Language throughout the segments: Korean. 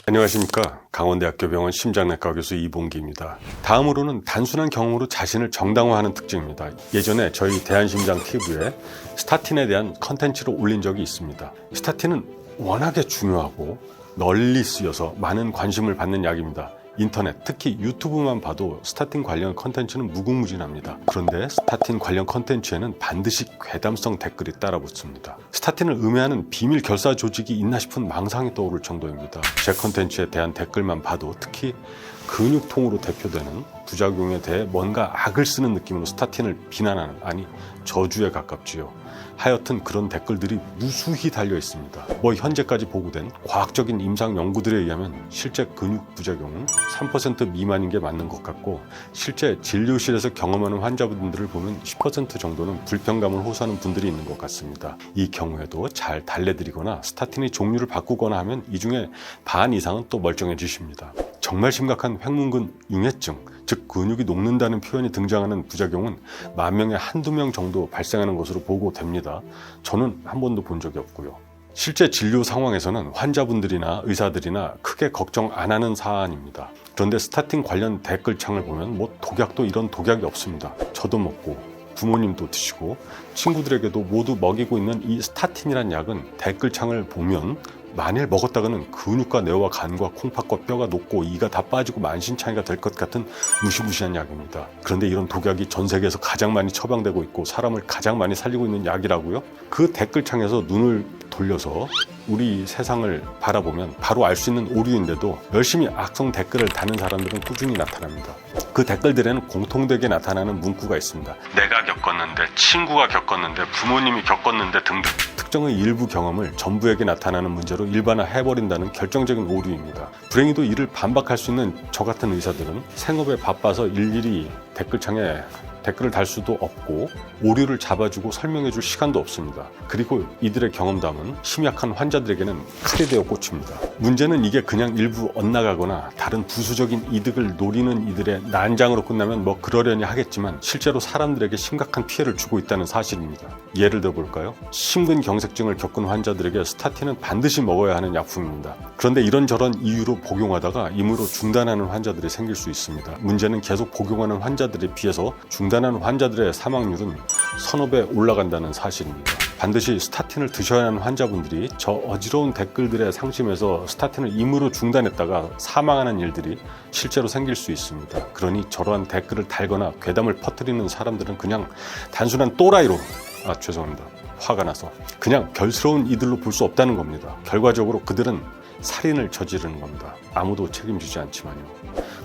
안녕하십니까. 강원대학교 병원 심장내과 교수 이봉기입니다. 다음으로는 단순한 경험으로 자신을 정당화하는 특징입니다. 예전에 저희 대한심장 TV에 스타틴에 대한 컨텐츠를 올린 적이 있습니다. 스타틴은 워낙에 중요하고 널리 쓰여서 많은 관심을 받는 약입니다. 인터넷, 특히 유튜브만 봐도 스타틴 관련 컨텐츠는 무궁무진합니다. 그런데 스타틴 관련 컨텐츠에는 반드시 괴담성 댓글이 따라붙습니다. 스타틴을 음해하는 비밀 결사 조직이 있나 싶은 망상이 떠오를 정도입니다. 제 컨텐츠에 대한 댓글만 봐도 특히 근육통으로 대표되는 부작용에 대해 뭔가 악을 쓰는 느낌으로 스타틴을 비난하는, 아니 저주에 가깝지요. 하여튼 그런 댓글들이 무수히 달려 있습니다. 현재까지 보고된 과학적인 임상 연구들에 의하면 실제 근육 부작용은 3% 미만인 게 맞는 것 같고, 실제 진료실에서 경험하는 환자분들을 보면 10% 정도는 불편감을 호소하는 분들이 있는 것 같습니다. 이 경우에도 잘 달래드리거나 스타틴의 종류를 바꾸거나 하면 이 중에 반 이상은 또 멀쩡해지십니다. 정말 심각한 횡문근 융해증, 즉 근육이 녹는다는 표현이 등장하는 부작용은 10,000명에 한두 명 정도 발생하는 것으로 보고됩니다. 저는 한 번도 본 적이 없고요. 실제 진료 상황에서는 환자분들이나 의사들이나 크게 걱정 안 하는 사안입니다. 그런데 스타틴 관련 댓글창을 보면 독약도 이런 독약이 없습니다. 저도 먹고 부모님도 드시고 친구들에게도 모두 먹이고 있는 이 스타틴이란 약은 댓글창을 보면 만일 먹었다가는 근육과 뇌와 간과 콩팥과 뼈가 녹고 이가 다 빠지고 만신창이가 될 것 같은 무시무시한 약입니다. 그런데 이런 독약이 전 세계에서 가장 많이 처방되고 있고 사람을 가장 많이 살리고 있는 약이라고요? 그 댓글창에서 눈을 돌려서 우리 세상을 바라보면 바로 알 수 있는 오류인데도 열심히 악성 댓글을 다는 사람들은 꾸준히 나타납니다. 그 댓글들에는 공통되게 나타나는 문구가 있습니다. 내가 겪었는데, 친구가 겪었는데, 부모님이 겪었는데 등등. 특정의 일부 경험을 전부에게 나타나는 문제로 일반화해버린다는 결정적인 오류입니다. 불행히도 이를 반박할 수 있는 저 같은 의사들은 생업에 바빠서 일일이 댓글창에 댓글을 달 수도 없고 오류를 잡아주고 설명해줄 시간도 없습니다. 그리고 이들의 경험담은 심약한 환자들에게는 칼이 되어 꽂힙니다. 문제는 이게 그냥 일부 엇나가거나 다른 부수적인 이득을 노리는 이들의 난장으로 끝나면 그러려니 하겠지만 실제로 사람들에게 심각한 피해를 주고 있다는 사실입니다. 예를 들어 볼까요? 심근경색증을 겪은 환자들에게 스타틴은 반드시 먹어야 하는 약품입니다. 그런데 이런저런 이유로 복용하다가 임의로 중단하는 환자들이 생길 수 있습니다. 문제는 계속 복용하는 환자들에 비해서 중단하는 환자들의 사망률은 서너 배 올라간다는 사실입니다. 반드시 스타틴을 드셔야 하는 환자분들이 저 어지러운 댓글들의 상심에서 스타틴을 임의로 중단했다가 사망하는 일들이 실제로 생길 수 있습니다. 그러니 저러한 댓글을 달거나 괴담을 퍼뜨리는 사람들은 그냥 단순한 또라이로, 죄송합니다. 화가 나서 그냥 별스러운 이들로 볼 수 없다는 겁니다. 결과적으로 그들은 살인을 저지르는 겁니다. 아무도 책임지지 않지만요.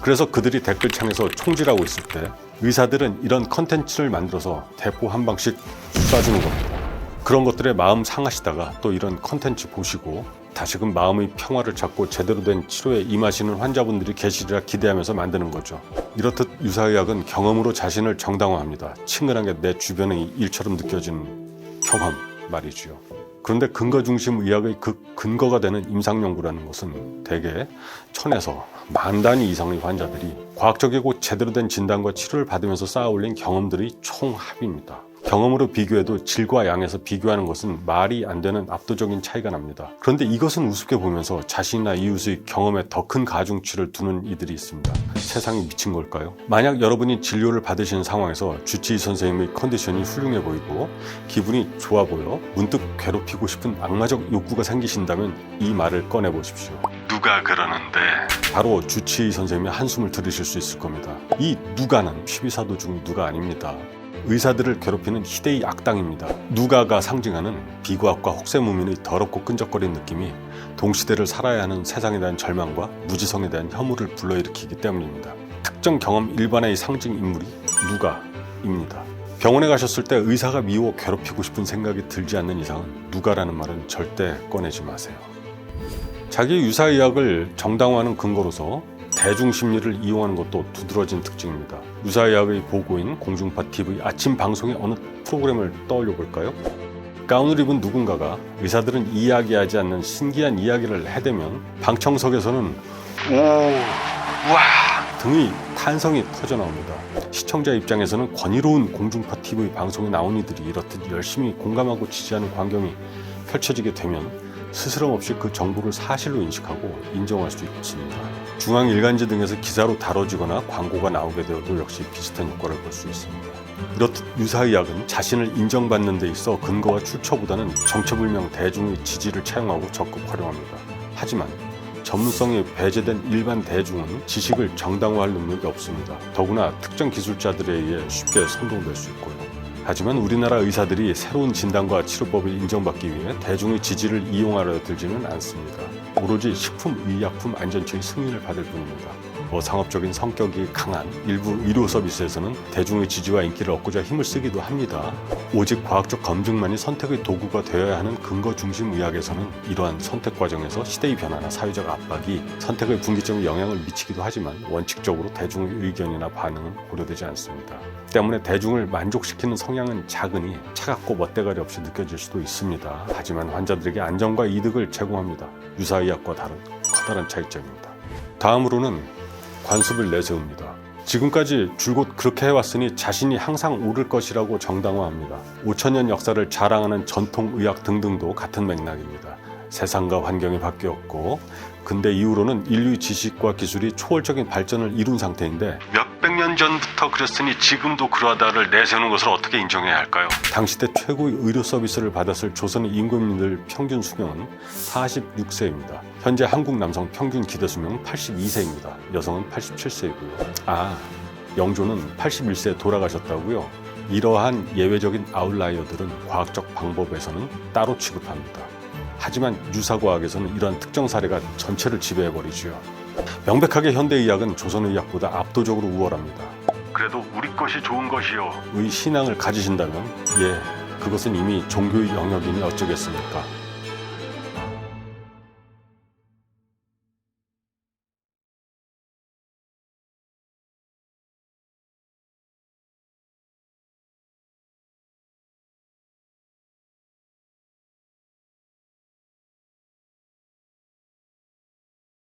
그래서 그들이 댓글창에서 총질하고 있을 때 의사들은 이런 컨텐츠를 만들어서 대포 한 방씩 쏴주는 겁니다. 그런 것들에 마음 상하시다가 또 이런 컨텐츠 보시고 다시금 마음의 평화를 찾고 제대로 된 치료에 임하시는 환자분들이 계시리라 기대하면서 만드는 거죠. 이렇듯 유사의학은 경험으로 자신을 정당화합니다. 친근하게 내 주변의 일처럼 느껴지는 경험 말이지요. 그런데 근거 중심 의학의 그 근거가 되는 임상연구라는 것은 대개 1000에서 10,000단위 이상의 환자들이 과학적이고 제대로 된 진단과 치료를 받으면서 쌓아올린 경험들의 총합입니다. 경험으로 비교해도 질과 양에서 비교하는 것은 말이 안 되는 압도적인 차이가 납니다. 그런데 이것은 우습게 보면서 자신이나 이웃의 경험에 더 큰 가중치를 두는 이들이 있습니다. 세상이 미친 걸까요? 만약 여러분이 진료를 받으시는 상황에서 주치의 선생님의 컨디션이 훌륭해 보이고 기분이 좋아 보여 문득 괴롭히고 싶은 악마적 욕구가 생기신다면 이 말을 꺼내보십시오. 누가 그러는데? 바로 주치의 선생님의 한숨을 들으실 수 있을 겁니다. 이 누가는 피비사도 중 누가 아닙니다. 의사들을 괴롭히는 희대의 악당입니다. 누가가 상징하는 비과학과 혹세무민의 더럽고 끈적거리는 느낌이 동시대를 살아야 하는 세상에 대한 절망과 무지성에 대한 혐오를 불러일으키기 때문입니다. 특정 경험 일반의 상징 인물이 누가입니다. 병원에 가셨을 때 의사가 미워 괴롭히고 싶은 생각이 들지 않는 이상은 누가라는 말은 절대 꺼내지 마세요. 자기 유사의학을 정당화하는 근거로서 대중심리를 이용하는 것도 두드러진 특징입니다. 유사의학의 보고인 공중파 TV 아침 방송의 어느 프로그램을 떠올려 볼까요? 가운을 입은 누군가가 의사들은 이야기하지 않는 신기한 이야기를 해대면 방청석에서는 오, 와 등의 탄성이 터져나옵니다. 시청자 입장에서는 권위로운 공중파 TV 방송에 나온 이들이 이렇듯 열심히 공감하고 지지하는 광경이 펼쳐지게 되면 스스럼 없이 그 정보를 사실로 인식하고 인정할 수 있습니다. 중앙일간지 등에서 기사로 다뤄지거나 광고가 나오게 되어도 역시 비슷한 효과를 볼 수 있습니다. 이렇듯 유사의학은 자신을 인정받는 데 있어 근거와 출처보다는 정체불명 대중의 지지를 차용하고 적극 활용합니다. 하지만 전문성이 배제된 일반 대중은 지식을 정당화할 능력이 없습니다. 더구나 특정 기술자들에 의해 쉽게 선동될 수 있고요. 하지만 우리나라 의사들이 새로운 진단과 치료법을 인정받기 위해 대중의 지지를 이용하려 들지는 않습니다. 오로지 식품의약품 안전처의 승인을 받을 뿐입니다. 상업적인 성격이 강한 일부 의료 서비스에서는 대중의 지지와 인기를 얻고자 힘을 쓰기도 합니다. 오직 과학적 검증만이 선택의 도구가 되어야 하는 근거 중심 의학에서는 이러한 선택 과정에서 시대의 변화나 사회적 압박이 선택의 분기점에 영향을 미치기도 하지만 원칙적으로 대중의 의견이나 반응은 고려되지 않습니다. 때문에 대중을 만족시키는 성향은 작으니 차갑고 멋대가리 없이 느껴질 수도 있습니다. 하지만 환자들에게 안정과 이득을 제공합니다. 유사의학과 다른 커다란 차이점입니다. 다음으로는 관습을 내세웁니다. 지금까지 줄곧 그렇게 해왔으니 자신이 항상 옳을 것이라고 정당화합니다. 5000년 역사를 자랑하는 전통의학 등등도 같은 맥락입니다. 세상과 환경이 바뀌었고 근대 이후로는 인류의 지식과 기술이 초월적인 발전을 이룬 상태인데 몇백 년 전부터 그랬으니 지금도 그러하다를 내세우는 것을 어떻게 인정해야 할까요? 당시 때 최고의 의료 서비스를 받았을 조선의 임금님들 평균 수명은 46세입니다. 현재 한국 남성 평균 기대 수명은 82세입니다. 여성은 87세이고요. 영조는 81세에 돌아가셨다고요? 이러한 예외적인 아웃라이어들은 과학적 방법에서는 따로 취급합니다. 하지만 유사과학에서는 이러한 특정 사례가 전체를 지배해버리지요. 명백하게 현대의학은 조선의학보다 압도적으로 우월합니다. 그래도 우리 것이 좋은 것이요 의 신앙을 가지신다면 그것은 이미 종교의 영역이니 어쩌겠습니까?